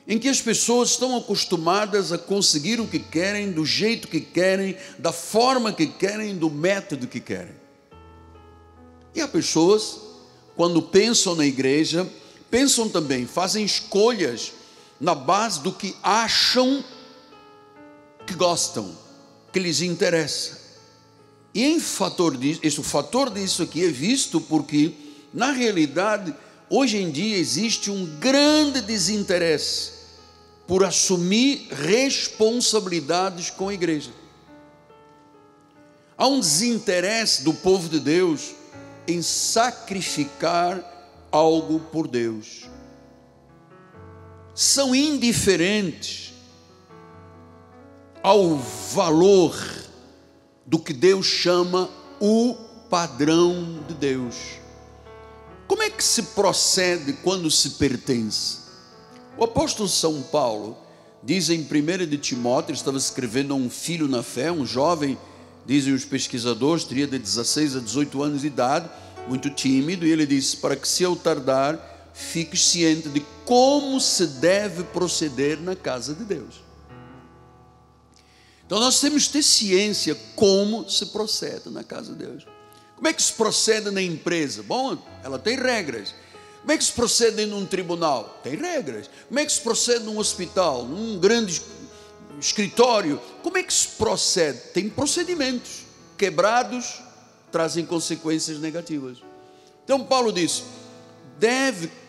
em que as pessoas estão acostumadas a conseguir o que querem, do jeito que querem, da forma que querem, do método que querem. E há pessoas, quando pensam na igreja, pensam também, fazem escolhas na base do que acham que gostam, que lhes interessa. E o fator disso aqui é visto porque, na realidade, hoje em dia existe um grande desinteresse por assumir responsabilidades com a igreja. Há um desinteresse do povo de Deus em sacrificar algo por Deus. São indiferentes ao valor do que Deus chama o padrão de Deus. Como é que se procede quando se pertence? O apóstolo São Paulo diz em 1 de Timóteo, ele estava escrevendo a um filho na fé, um jovem, dizem os pesquisadores, teria de 16 a 18 anos de idade, muito tímido, e ele diz: para que se eu tardar, fique ciente de como se deve proceder na casa de Deus. Então nós temos que ter ciência como se procede na casa de Deus. Como é que se procede na empresa? Bom, ela tem regras. Como é que se procede num tribunal? Tem regras. Como é que se procede num hospital, num grande escritório? Como é que se procede? Tem procedimentos. Quebrados trazem consequências negativas. Então Paulo diz: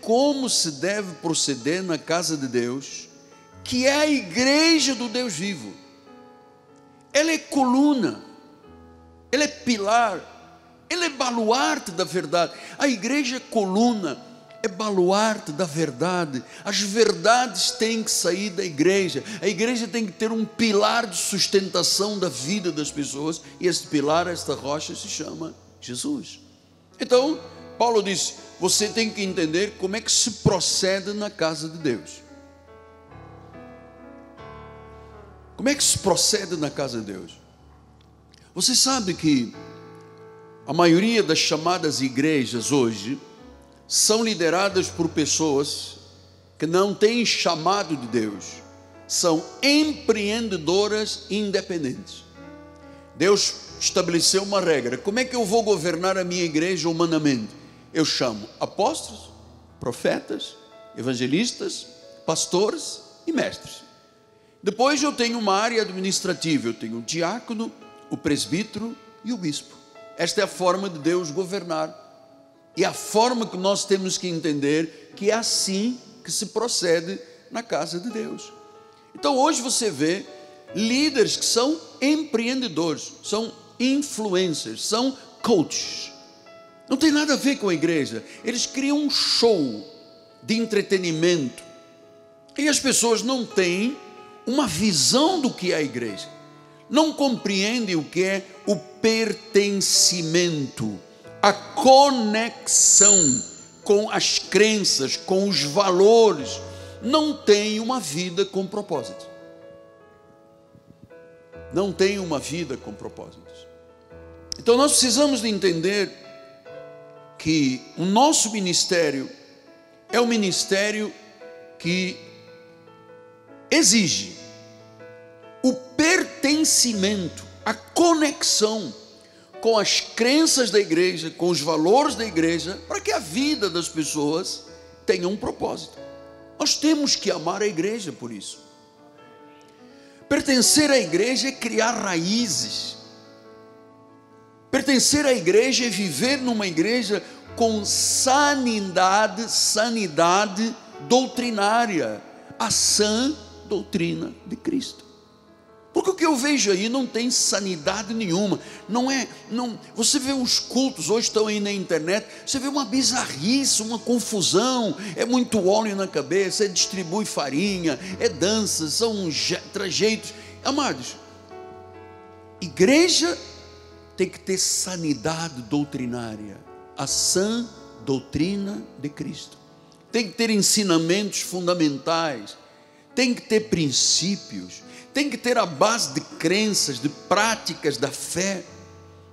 como se deve proceder na casa de Deus, que é a igreja do Deus vivo. Ela é coluna, ela é pilar, ela é baluarte da verdade. A igreja é coluna, é baluarte da verdade. As verdades têm que sair da igreja. A igreja tem que ter um pilar de sustentação da vida das pessoas, e esse pilar, esta rocha, se chama Jesus. Então Paulo diz: você tem que entender como é que se procede na casa de Deus. Como é que se procede na casa de Deus? Você sabe que a maioria das chamadas igrejas hoje são lideradas por pessoas que não têm chamado de Deus, são empreendedoras independentes. Deus estabeleceu uma regra: como é que eu vou governar a minha igreja humanamente? Eu chamo apóstolos, profetas, evangelistas, pastores e mestres. Depois eu tenho uma área administrativa, eu tenho o diácono, o presbítero e o bispo. Esta é a forma de Deus governar, e a forma que nós temos que entender que é assim que se procede na casa de Deus. Então hoje você vê líderes que são empreendedores, são influencers, são coaches. Não tem nada a ver com a igreja. Eles criam um show de entretenimento, e as pessoas não têm uma visão do que é a igreja, não compreendem o que é o pertencimento, a conexão com as crenças, com os valores. Não tem uma vida com propósito. Não tem uma vida com propósitos. Então nós precisamos de entender que o nosso ministério é um ministério que exige o pertencimento, a conexão com as crenças da igreja, com os valores da igreja, para que a vida das pessoas tenha um propósito. Nós temos que amar a igreja por isso. Pertencer à igreja é criar raízes. Pertencer à igreja é viver numa igreja com sanidade doutrinária, a sã doutrina de Cristo. Porque o que eu vejo aí não tem sanidade nenhuma. Você vê os cultos, hoje estão aí na internet, você vê uma bizarrice, uma confusão, é muito óleo na cabeça, distribui farinha, é dança, são trejeitos. Amados, igreja tem que ter sanidade doutrinária, a sã doutrina de Cristo. Tem que ter ensinamentos fundamentais, tem que ter princípios, tem que ter a base de crenças, de práticas da fé,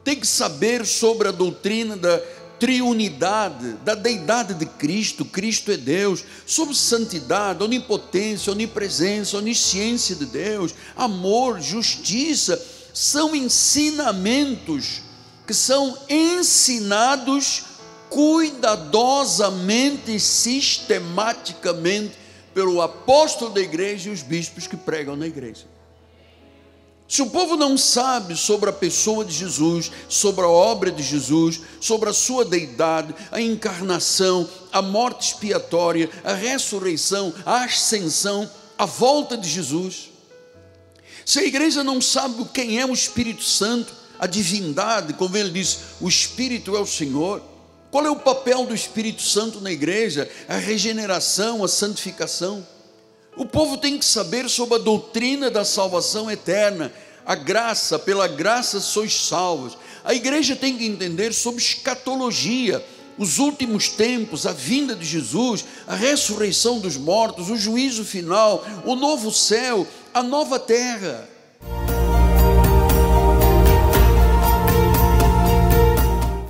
tem que saber sobre a doutrina da triunidade, da deidade de Cristo, Cristo é Deus, sobre santidade, onipotência, onipresença, onisciência de Deus, amor, justiça, são ensinamentos que são ensinados cuidadosamente e sistematicamente pelo apóstolo da igreja e os bispos que pregam na igreja. Se o povo não sabe sobre a pessoa de Jesus, sobre a obra de Jesus, sobre a sua deidade, a encarnação, a morte expiatória, a ressurreição, a ascensão, a volta de Jesus, se a igreja não sabe quem é o Espírito Santo, a divindade, como ele diz, o Espírito é o Senhor, qual é o papel do Espírito Santo na igreja? A regeneração, a santificação. O povo tem que saber sobre a doutrina da salvação eterna, a graça, pela graça sois salvos. A igreja tem que entender sobre escatologia, os últimos tempos, a vinda de Jesus, a ressurreição dos mortos, o juízo final, o novo céu, a nova terra.